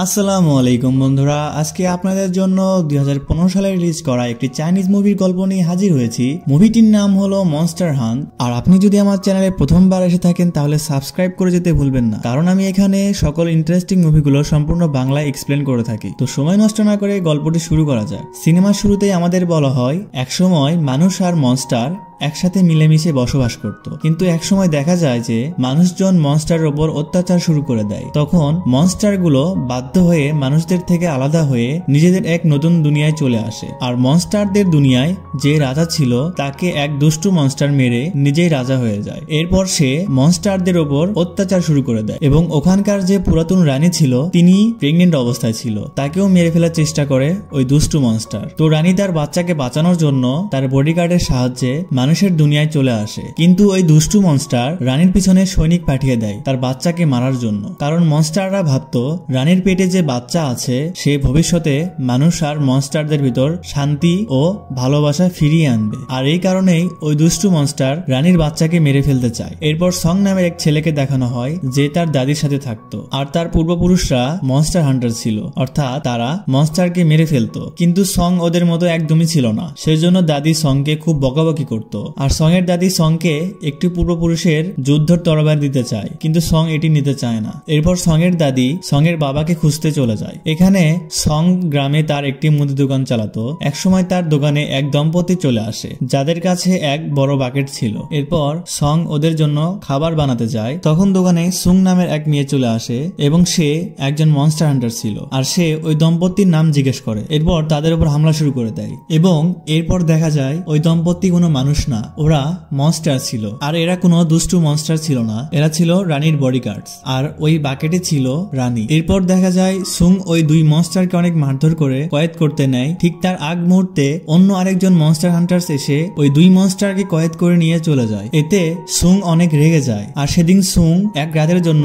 আসসালামু আলাইকুম বন্ধুরা, আজকে আপনাদের জন্য 2015 সালে রিলিজ করা একটি চাইনিজ মুভির গল্প নিয়ে হাজির হয়েছি। মুভিটির নাম হলো মনস্টার হান্ট। আর আপনি যদি আমার চ্যানেলে প্রথমবার এসে থাকেন তাহলে সাবস্ক্রাইব করে যেতে ভুলবেন না, কারণ আমি এখানে সকল ইন্টারেস্টিং মুভিগুলো সম্পূর্ণ বাংলায় এক্সপ্লেন করে থাকি। তো সময় নষ্ট না করে গল্পটি শুরু করা যাক। সিনেমার শুরুতেই আমাদের বলা হয় একসময় মানুষ আর মনস্টার একসাথে মিলেমিশে বসবাস করত, কিন্তু একসময় দেখা যায় যে মানুষজন মনস্টারের ওপর অত্যাচার শুরু করে দেয়। তখন মনস্টারগুলো বাধ্য হয়ে মানুষদের থেকে আলাদা হয়ে নিজেদের এক নতুন দুনিয়ায় চলে আসে। আর মনস্টারদের দুনিয়ায় যে রাজা ছিল তাকে এক দুষ্টু মনস্টার মেরে নিজেই রাজা হয়ে যায়। এরপর সে মনস্টারদের ওপর অত্যাচার শুরু করে দেয় এবং ওখানকার যে পুরাতন রানী ছিল তিনি প্রেগনেন্ট অবস্থায় ছিল, তাকেও মেরে ফেলার চেষ্টা করে ওই দুষ্টু মনস্টার। তো রানী তার বাচ্চাকে বাঁচানোর জন্য তার বডিগার্ডের সাহায্যে মানুষের দুনিয়ায় চলে আসে, কিন্তু ওই দুষ্টু মনস্টার রানীর পিছনে সৈনিক পাঠিয়ে দেয় তার বাচ্চাকে মারার জন্য। কারণ মনস্টাররা ভাবতো রানীর পেটে যে বাচ্চা আছে সে ভবিষ্যতে মানুষ আর মনস্টারদের ভিতর শান্তি ও ভালোবাসা ফিরিয়ে আনবে। আর এই কারণেই ওই দুষ্টু মনস্টার রানীর বাচ্চাকে মেরে ফেলতে চায়। এরপর সং নামের এক ছেলেকে দেখানো হয় যে তার দাদির সাথে থাকতো, আর তার পূর্বপুরুষরা মনস্টার হান্টার ছিল, অর্থাৎ তারা মনস্টারকে মেরে ফেলতো। কিন্তু সং ওদের মতো একদমই ছিল না, সেজন্য দাদি সংকে খুব বকাবকি করত। আর সং এর দাদি সংকে একটি পূর্বপুরুষের যুদ্ধর তরবারি দিতে চায়, কিন্তু সং এটি নিতে চায় না। এরপর সং এর দাদি সং এর বাবাকে খুঁজতে চলে যায়। এখানে সং গ্রামে তার একটি মুদি দোকান চালাতো। একসময় তার দোকানে এক দম্পতি চলে আসে যাদের কাছে এক বড় বাকেট ছিল। এরপর সং ওদের জন্য খাবার বানাতে যায়। তখন দোকানে সুং নামের এক মেয়ে চলে আসে এবং সে একজন মনস্টার হান্টার ছিল। আর সে ওই দম্পতির নাম জিজ্ঞেস করে। এরপর তাদের উপর হামলা শুরু করে দেয় এবং এরপর দেখা যায় ওই দম্পতি কোনো মানুষ না, ওরা মনস্টার ছিল। আর এরা কোনো দুষ্টু মনস্টার ছিল না, এরা ছিল রানীর বডিগার্ডস। আর ওই বাকেটে ছিল রানী। এরপর দেখা যায় সুং ওই দুই মনস্টারকে অনেক মারধর করে কয়েদ করতে নেয়। ঠিক তার আগ মুহূর্তে অন্য আরেকজন মনস্টার হান্টার্স এসে ওই দুই মনস্টারকে কয়েদ করে নিয়ে চলে যায়। এতে সুং অনেক রেগে যায়। আর সেদিন সুং এক রাতের জন্য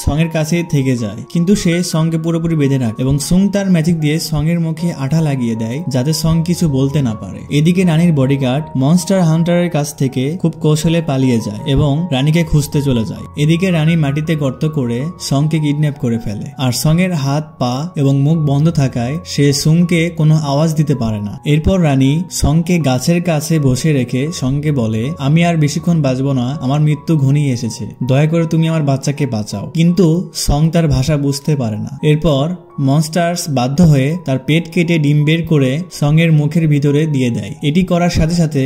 সং এর কাছে থেকে যায়, কিন্তু সে সংকে পুরোপুরি বেঁধে রাখে এবং সুং তার ম্যাজিক দিয়ে সং এর মুখে আঠা লাগিয়ে দেয় যাতে সং কিছু বলতে না পারে। এদিকে রানীর বডিগার্ড মনস্টার হান্টারের কাছ থেকে খুব কৌশলে পালিয়ে যায় এবং রানীকে খুঁজতে চলে যায়। এদিকে রানী মাটিতে গর্ত করে সংকে কিডন্যাপ করে ফেলে। আর সং এর হাত পা এবং মুখ বন্ধ থাকায় সে সুংকে কোনো আওয়াজ দিতে পারে না। এরপর রানী সংকে গাছের কাছে বসে রেখে সংকে বলে, আমি আর বেশিক্ষণ বাঁচবো না, আমার মৃত্যু ঘনিয়ে এসেছে, দয়া করে তুমি আমার বাচ্চাকে বাঁচাও। কিন্তু সং তার ভাষা বুঝতে পারে না। এরপর মনস্টার্স বাধ্য হয়ে তার পেট কেটে ডিম বের করে সং এর মুখের ভিতরে দিয়ে দেয়। এটি করার সাথে সাথে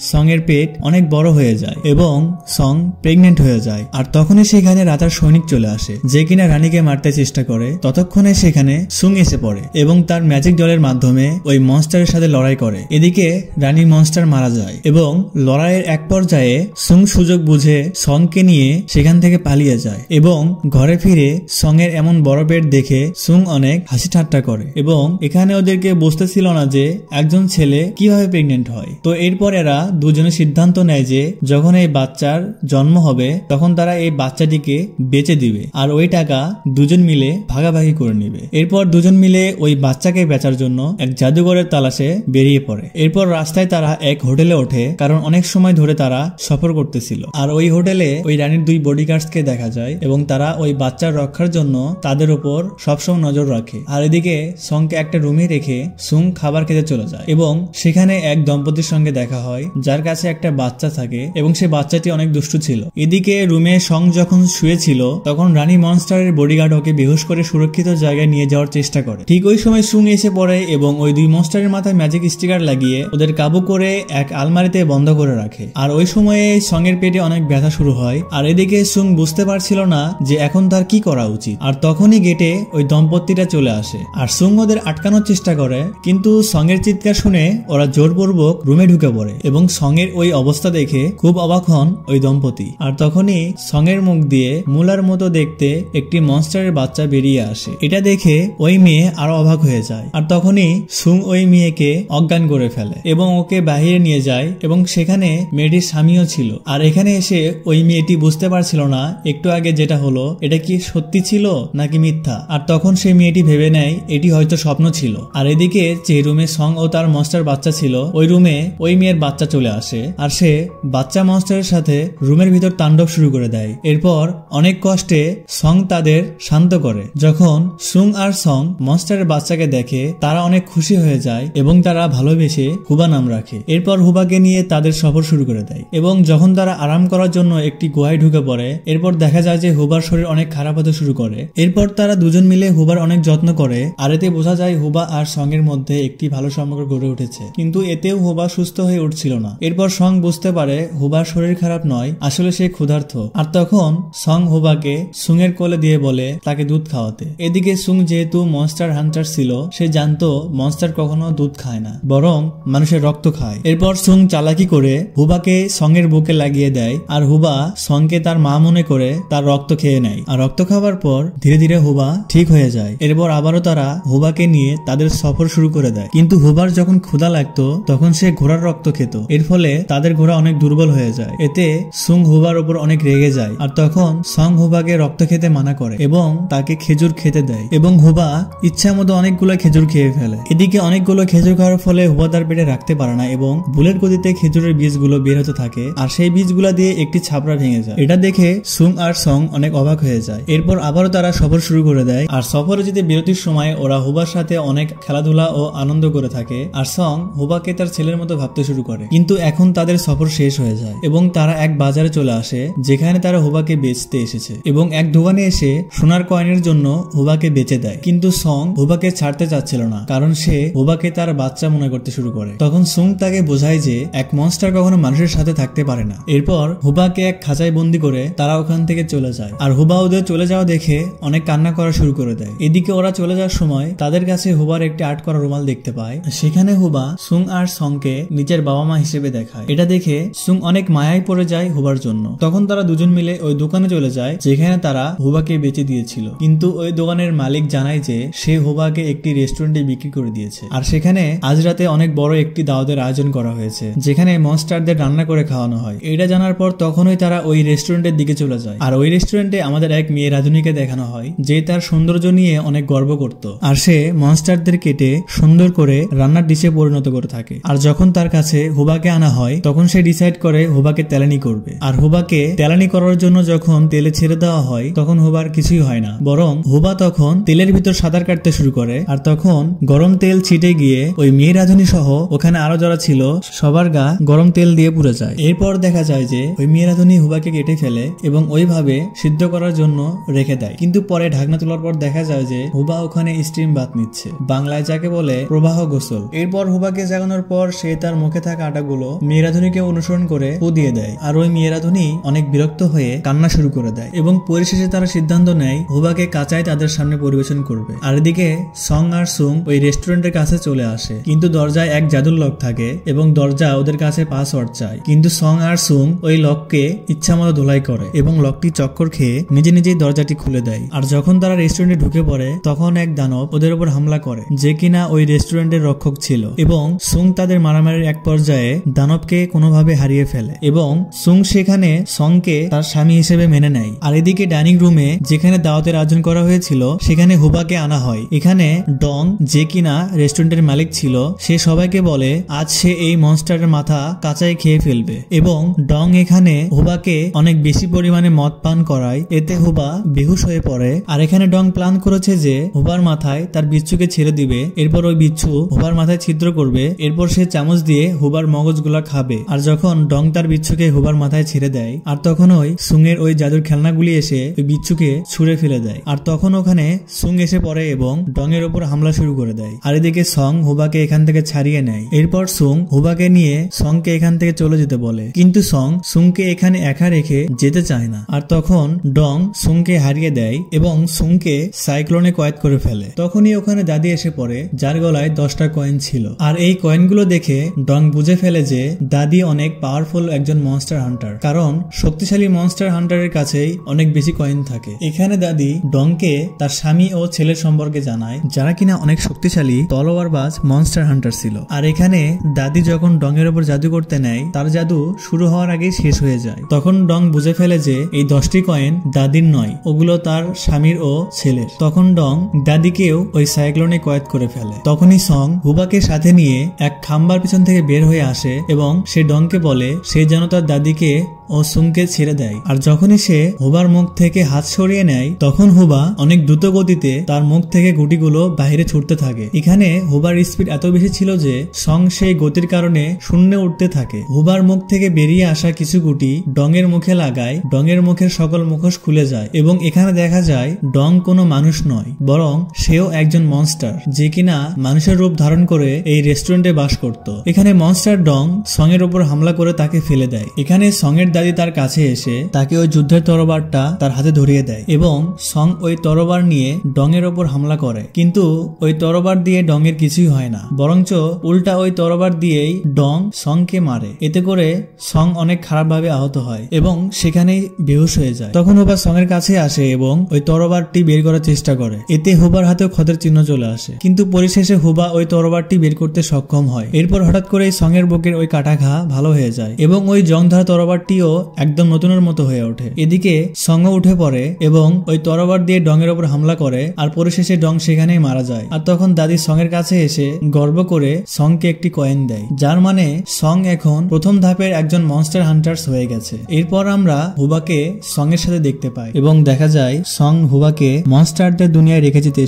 সং এর পেট অনেক বড় হয়ে যায় এবং সং প্রেগনেন্ট হয়ে যায়। আর তখনই সেখানে রাতার সৈনিক চলে আসে যে কিনা রানীকে মারতে চেষ্টা করে। ততক্ষণে সেখানে সুং এসে পড়ে এবং তার ম্যাজিক জলের মাধ্যমে ওই মনস্টারের সাথে লড়াই করে। এদিকে রানী মনস্টার মারা যায় এবং লড়াইয়ের এক পর্যায়ে সুং সুযোগ বুঝে সংকে নিয়ে সেখান থেকে পালিয়ে যায় এবং ঘরে ফিরে সং এর এমন বড় পেট দেখে সুং অনেক হাসি ঠাট্টা করে এবং এখানে ওদেরকে বুঝতেছিল না যে একজন ছেলে কিভাবে প্রেগনেন্ট হয়। তো এরপর এরা দুজনে সিদ্ধান্ত নেয় যে যখন এই বাচ্চার জন্ম হবে তখন তারা এই বাচ্চাটিকে বেচে দিবে আর ওই টাকা দুজন মিলে ভাগাভাগি করে নিবে। এরপর দুজন মিলে ওই বাচ্চাকে বেচার জন্য এক জাদুঘরের তালাশে বেরিয়ে পড়ে। এরপর রাস্তায় তারা এক হোটেলে ওঠে, কারণ অনেক সময় ধরে তারা সফর করতেছিল। আর ওই হোটেলে ওই রানীর দুই বডিগার্ডসকে দেখা যায় এবং তারা ওই বাচ্চার রক্ষার জন্য তাদের উপর সবসময় নজর রাখে। আর এদিকে সংকে একটা রুমে রেখে সুং খাবার খেতে চলে যায় এবং সেখানে এক দম্পতির সঙ্গে দেখা হয় যার কাছে একটা বাচ্চা থাকে এবং সে বাচ্চাটি অনেক দুষ্টু ছিল। এদিকে রুমে সং যখন শুয়েছিল তখন রানী মনস্টারের বডিগার্ড ওকে বেহুশ করে সুরক্ষিত জায়গায় নিয়ে যাওয়ার চেষ্টা করে। ঠিক ওই সময় সুং এসে পড়ে এবং ওই দুই মনস্টারের মাথায় ম্যাজিক স্টিকার লাগিয়ে ওদের কাবু করে এক আলমারিতে বন্ধ করে রাখে। আর ওই সময়ে সং এর পেটে অনেক ব্যথা শুরু হয়। আর এদিকে সুং বুঝতে পারছিল না যে এখন তার কি করা উচিত। আর তখনই গেটে ওই দম্পতিটা চলে আসে আর সুং ওদের আটকানোর চেষ্টা করে, কিন্তু সং এর চিৎকার শুনে ওরা জোরপূর্বক রুমে ঢুকে পড়ে এবং সং এর ওই অবস্থা দেখে খুব অবাক হন ওই দম্পতি। আর তখনই সং এর মুখ দিয়ে মুলার মতো দেখতে একটি মনস্টারের বাচ্চা বেরিয়ে আসে। এটা দেখে ওই মেয়ে আরো অবাক হয়ে যায়। আর তখনই সুং ওই মেয়েকে অজ্ঞান করে ফেলে এবং ওকে বাহিরে নিয়ে যায় এবং সেখানে মেয়েটির স্বামীও ছিল। আর এখানে এসে ওই মেয়েটি বুঝতে পারছিল না একটু আগে যেটা হলো এটা কি সত্যি ছিল নাকি মিথ্যা। আর তখন সেই মেয়েটি ভেবে নেয় এটি হয়তো স্বপ্ন ছিল। আর এদিকে যে রুমে সং ও তার মনস্টার বাচ্চা ছিল ওই রুমে ওই মেয়ের বাচ্চা চলে আসে আর সে বাচ্চা মনস্টারের সাথে রুমের ভিতর তাণ্ডব শুরু করে দেয়। এরপর অনেক কষ্টে সং তাদের শান্ত করে। যখন সুং আর সং মনস্টারের বাচ্চাকে দেখে তারা অনেক খুশি হয়ে যায় এবং তারা ভালোবেসে হুবা নাম রাখে। এরপর হুবাকে নিয়ে তাদের সফর শুরু করে দেয় এবং যখন তারা আরাম করার জন্য একটি গুহায় ঢুকে পড়ে এরপর দেখা যায় যে হুবার শরীর অনেক খারাপ হতে শুরু করে। এরপর তারা দুজন মিলে হুবার অনেক যত্ন করে আর এতে বোঝা যায় হুবা আর সং এর মধ্যে একটি ভালো সম্পর্ক গড়ে উঠেছে, কিন্তু এতেও হুবা সুস্থ হয়ে উঠছিল না। এরপর সং বুঝতে পারে হুবার শরীর খারাপ নয়, আসলে সে ক্ষুধার্ত। আর তখন সং হুবাকে সুং এর কোলে দিয়ে বলে তাকে দুধ খাওয়াতে। এদিকে সুং যেহেতু মনস্টার হান্টার ছিল সে জানতো মনস্টার কখনো দুধ খায় না, বরং মানুষের রক্ত খায়। এরপর সুং চালাকি করে হুবাকে সং এর বুকে লাগিয়ে দেয় আর হুবা সংকে তার মা মনে করে তার রক্ত খেয়ে নেয়। আর রক্ত খাওয়ার পর ধীরে ধীরে হুবা ঠিক হয়ে যায়। এরপর আবারও তারা হুবাকে নিয়ে তাদের সফর শুরু করে দেয়, কিন্তু হুবার যখন ক্ষুধা লাগতো তখন সে ঘোড়ার রক্ত খেত। এর ফলে তাদের ঘোড়া অনেক দুর্বল হয়ে যায়। এতে সুং হুবার উপর অনেক রেগে যায় আর তখন সং হুবাকে রক্ত খেতে মানা করে এবং তাকে খেজুর খেতে দেয় এবং হুবা ইচ্ছা মতো অনেকগুলো খেজুর খেয়ে ফেলে। এদিকে অনেকগুলো খেজুর খাওয়ার ফলে হুবা তার পেটে রাখতে পারে না এবং বুলেট গতিতে খেজুরের বীজগুলো বের হতে থাকে আর সেই বীজগুলো দিয়ে একটি ছাপড়া ভেঙে যায়। এটা দেখে সুং আর সং অনেক অবাক হয়ে যায়। এরপর আবারও তারা সফর শুরু করে দেয় আর সফরে যেতে বিরতির সময় ওরা হুবার সাথে অনেক খেলাধুলা ও আনন্দ করে থাকে আর সং হুবাকে তার ছেলের মতো ভাবতে শুরু করে। কিন্তু এখন তাদের সফর শেষ হয়ে যায় এবং তারা এক বাজারে চলে আসে যেখানে তারা হুবাকে বেচতে এসেছে এবং এক দোকানে এসে সোনার কয়েনের জন্য হুবাকে বেচে দেয়। কিন্তু সং হুবাকে ছাড়তে চাচ্ছিল না কারণ সে হুবাকে তার বাচ্চা মনে করতে শুরু করে। তখন সুং তাকে বোঝায় যে এক মনস্টার কখনো মানুষের সাথে থাকতে পারে না। এরপর হুবাকে এক খাঁচায় বন্দি করে তারা ওখান থেকে চলে যায় আর হুবা ওদের চলে যাওয়া দেখে অনেক কান্না করা শুরু করে দেয়। এদিকে ওরা চলে যাওয়ার সময় তাদের কাছে হুবার একটি আর্ট করা রুমাল দেখতে পায়। সেখানে হুবা সুং আর সংকে নিজের বাবা মা হিসেবে দেখায়। এটা দেখে সুং অনেক মায়ায় পড়ে যায় হুবার জন্য। তখন তারা দুজন মিলে ওই দোকানে চলে যায় যেখানে তারা হুবাকে বেচে দিয়েছিল, কিন্তু ওই দোকানের মালিক জানায় যে সে হুবাকে একটি রেস্টুরেন্টে বিক্রি করে দিয়েছে আর সেখানে আজ রাতে অনেক বড় একটি দাওয়াতের আয়োজন করা হয়েছে যেখানে মনস্টারদের রান্না করে খাওয়ানো হয়। এটা জানার পর তখনই তারা ওই রেস্টুরেন্টের দিকে চলে যায় আর ওই রেস্টুরেন্টে আমাদের এক মেয়ে রাধুনীকে দেখানো হয় যে তার সৌন্দর্য নিয়ে অনেক গর্ব করত আর সে মনস্টারদের কেটে সুন্দর করে রান্নার ডিশে পরিণত করে থাকে। আর যখন তার কাছে হুবাকে আনা হয় তখন সে ডিসাইড করে হুবাকে তেলানি করবে। আর হুবাকে তেলানি করার জন্য যখন তেলে ছেড়ে দেওয়া হয় তখন হুবার কিছুই হয় না, বরং হুবা তখন তেলের ভিতর সাঁতার কাটতে শুরু করে আর তখন গরম তেল ছিটে গিয়ে ওই মেয়ে রাধুনী সহ ওখানে আরো যারা ছিল সবার গা গরম তেল দিয়ে পুড়ে যায়। এরপর দেখা যায় যে ওই মেয়ে রাধুনী হুবাকে কেটে ফেলে এবং ওইভাবে সিদ্ধ করার জন্য রেখে দেয়। কিন্তু পরে ঢাকনা তোলার পর দেখা যায় যে হুবা ওখানে স্টিম বাথ নিচ্ছে, বাংলায় যাকে বলে প্রবাহ গোসল। এরপর হুবাকে জাগানোর পর সে তার মুখে থাকা আটাগুলো মেয়ে রাধুনীকে অনুসরণ করে পু দিয়ে দেয় আর ওই মেয়ে রাধুনী অনেক বিরক্ত হয়ে কান্না শুরু করে দেয় এবং পরিশেষে তারা সিদ্ধান্ত নেয় হুবাকে কাঁচায় তাদের সামনে পরিবেশন করবে। আর এদিকে সং আর সুং ওই রেস্টুরেন্টের কাছে চলে আসে, কিন্তু দরজায় এক জাদুর লক থাকে এবং দরজা ওদের কাছে পাসওয়ার্ড চায়। কিন্তু সং আর সুং ওই লককে ইচ্ছামতো ধোলাই করে এবং লকটি চক্কর খেয়ে নিজে নিজেই দরজাটি খুলে দেয়। আর যখন তারা রেস্টুরেন্টে ঢুকে পড়ে তখন এক দানব ওদের উপর হামলা করে যে কিনা ওই রেস্টুরেন্টের রক্ষক ছিল এবং সুং তাদের মারামারির এক পর্যায়ে দানবকে কোনোভাবে হারিয়ে ফেলে এবং সুং সেখানে সংকে তার স্বামী হিসেবে মেনে নেয়। আর এদিকে ডাইনিং রুমে যেখানে দাওয়াতের আয়োজন করা হয়েছিল সেখানে হুবাকে আনা হয়। এখানে ডং যে কিনা রেস্টুরেন্টের মালিক ছিল সে সবাইকে বলে আজ সে এই মনস্টারের মাথা কাঁচাই খেয়ে ফেলবে এবং ডং এখানে হুবাকে অনেক বেশি পরিমাণে মদ পান করায়। এতে হুবা বেহুশ হয়ে পড়ে আর এখানে ডং প্ল্যান করেছে যে হুবার মাথায় তার বিচ্ছুকে ছেড়ে দিবে, এরপর ওই বিচ্ছু হুবার মাথায় ছিদ্র করবে, এরপর সে চামচ দিয়ে হুবার মগজগুলা খাবে। আর যখন ডং তার বিচ্ছুকে হুবার মাথায় ছেড়ে দেয় আর তখন ওই সুংয়ের ওই জাদুর খেলনাগুলি এসে ওই বিচ্ছুকে ছুঁড়ে ফেলে দেয় আর তখন ওখানে সুং এসে পড়ে এবং ডং এর উপর হামলা শুরু করে দেয়। আর এদিকে সং হুবাকে এখান থেকে ছাড়িয়ে নেয়। এরপর সুং হুবাকে নিয়ে সংকে এখান থেকে চলে যেতে বলে, কিন্তু সং সুংকে এখানে একা রেখে যেতে চায় না। আর তখন ডং সুংকে হারিয়ে দেয় এবং সুংকে সাইক্লোনে কয়েদ করে ফেলে। তখনই ওখানে দাদি এসে পড়ে যার গলায় 10টা কয়েন ছিল। আর এই কয়েনগুলো দেখে ডং বুঝে ফেলে যে দাদি অনেক পাওয়ারফুল একজন মনস্টার হান্টার, কারণ শক্তিশালী মনস্টার হান্টারের কাছেই অনেক বেশি কয়েন থাকে। এখানে দাদি ডংকে তার স্বামী ও ছেলের সম্পর্কে জানায় যারা কিনা অনেক শক্তিশালী তলোয়ারবাজ মনস্টার হান্টার ছিল। আর এখানে দাদি যখন ডং এর উপর জাদু করতে নেয় তার জাদু শুরু হওয়ার আগেই শেষ হয়ে যায়। তখন ডং বুঝে ফেলে যে এই 10টি কয়েন দাদির নয়, ওগুলো তার স্বামীর ও ছেলের। তখন ডং দাদিকেও ওই সাইক্লোনে কয়েদ করে ফেলে। তখনই সং হুবাকে সাথে নিয়ে এক খাম্বার পিছন থেকে বের হয়ে আসে এবং সে ডংকে বলে সে যেন তার দাদিকে ও সুংকে ছেড়ে দেয়। আর যখনই সে হুবার মুখ থেকে হাত সরিয়ে নেয় তখন হুবা অনেক দ্রুত গতিতে তার মুখ থেকে গুটিগুলো বাইরে ছুটতে থাকে। এখানে হুবার স্পিড এত বেশি ছিল যে সং সেই গতির কারণে শূন্যে উঠতে থাকে। হুবার মুখ থেকে বেরিয়ে আসা কিছু গুটি ডংয়ের মুখে লাগায়, ডংয়ের মুখের সকল মুখোশ খুলে যায় এবং এখানে দেখা যায় ডং কোনো মানুষ নয়, বরং সেও একজন মনস্টার যে কিনা মানুষের রূপ ধারণ করে এই রেস্টুরেন্টে বাস করত। এখানে মনস্টার ডং সং এর উপর হামলা করে তাকে ফেলে দেয়। এখানে সং এর দাদি তার কাছে এসে তাকে ওই যুদ্ধের তরবারটা তার হাতে ধরিয়ে দেয় এবং সং ওই তরবার নিয়ে ডং এর ওপর হামলা করে, কিন্তু ওই তরবার দিয়ে ডং এর কিছুই হয় না, বরঞ্চ উল্টা ওই তরবার দিয়েই ডং সংকে মারে। এতে করে সং অনেক খারাপ ভাবে আহত হয় এবং সেখানেই বেহুশ হয়ে যায়। তখন হুবা সং এর কাছে আসে এবং ওই তরবারটি বের করার চেষ্টা করে। এতে হুবার হাতেও ক্ষতের চিহ্ন চলে আসে, কিন্তু পরিশেষে হুবা ওই তরবারটি বের করতে সক্ষম হয়। এরপর হঠাৎ করে সং এর বুকের ওই কাটা ঘা ভালো হয়ে যায় এবং ওই জংধরা তরবারটিও একদম নতুনের মতো হয়ে ওঠে। এদিকে সং উঠে পড়ে এবং ওই তরবার দিয়ে ডং এর উপর হামলা করে আর পরিশেষে ডং সেখানেই মারা যায়। আর তখন দাদি সং এর কাছে এসে গর্ব করে সংকে একটি কয়েন দেয়, যার মানে সং এখন প্রথম ধাপের একজন মনস্টার হান্টার্স হয়ে গেছে। এরপর আমরা হুবাকে সং এর সাথে দেখতে পাই এবং দেখা যায় সং হুবাকে মনস্টারদের দুনিয়ায় রেখে যেতে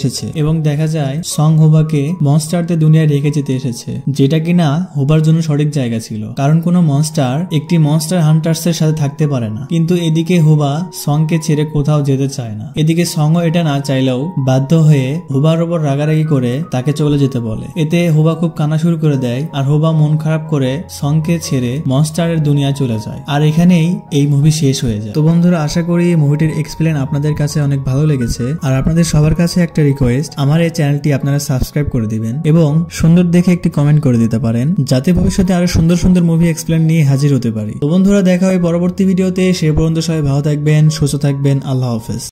এসেছে যেটা কিনা হুবার জন্য সঠিক জায়গা ছিল, কারণ কোনো মনস্টার একটি মনস্টার হান্টার্স এর সাথে থাকতে পারে না। কিন্তু এদিকে হুবা সংকে ছেড়ে কোথাও যেতে চায় না। এদিকে সংও এটা না চাইলেও বাধ্য হয়ে হুবার উপর রাগারাগি করে তাকে চলে যেতে বলে। এতে হুবা খুব কান্না শুরু করে দেয় আর হুবা মন খারাপ করে সংকে ছেড়ে মনস্টারের দুনিয়ায় চলে যায়। আর এখানেই এই মুভি শেষ হয়ে যায়। তো বন্ধুরা, আশা করি এই মুভিটির এক্সপ্লেন আপনাদের কাছে অনেক ভালো লেগেছে। আর আপনাদের সবার কাছে একটা রিকোয়েস্ট, আমার এই চ্যানেলটি আপনারা সাবস্ক্রাইব করে দিবেন এবং সুন্দর দেখে একটি কমেন্ট করে দিতে পারেন, যাতে ভবিষ্যতে আরো সুন্দর সুন্দর মুভি এক্সপ্লেন নিয়ে হাজির হতে পারি। তো বন্ধুরা, দেখা হয় পরবর্তী ভিডিওতে। সে পর্যন্ত সবাই ভালো থাকবেন, সুস্থ থাকবেন। আল্লাহ হাফেজ।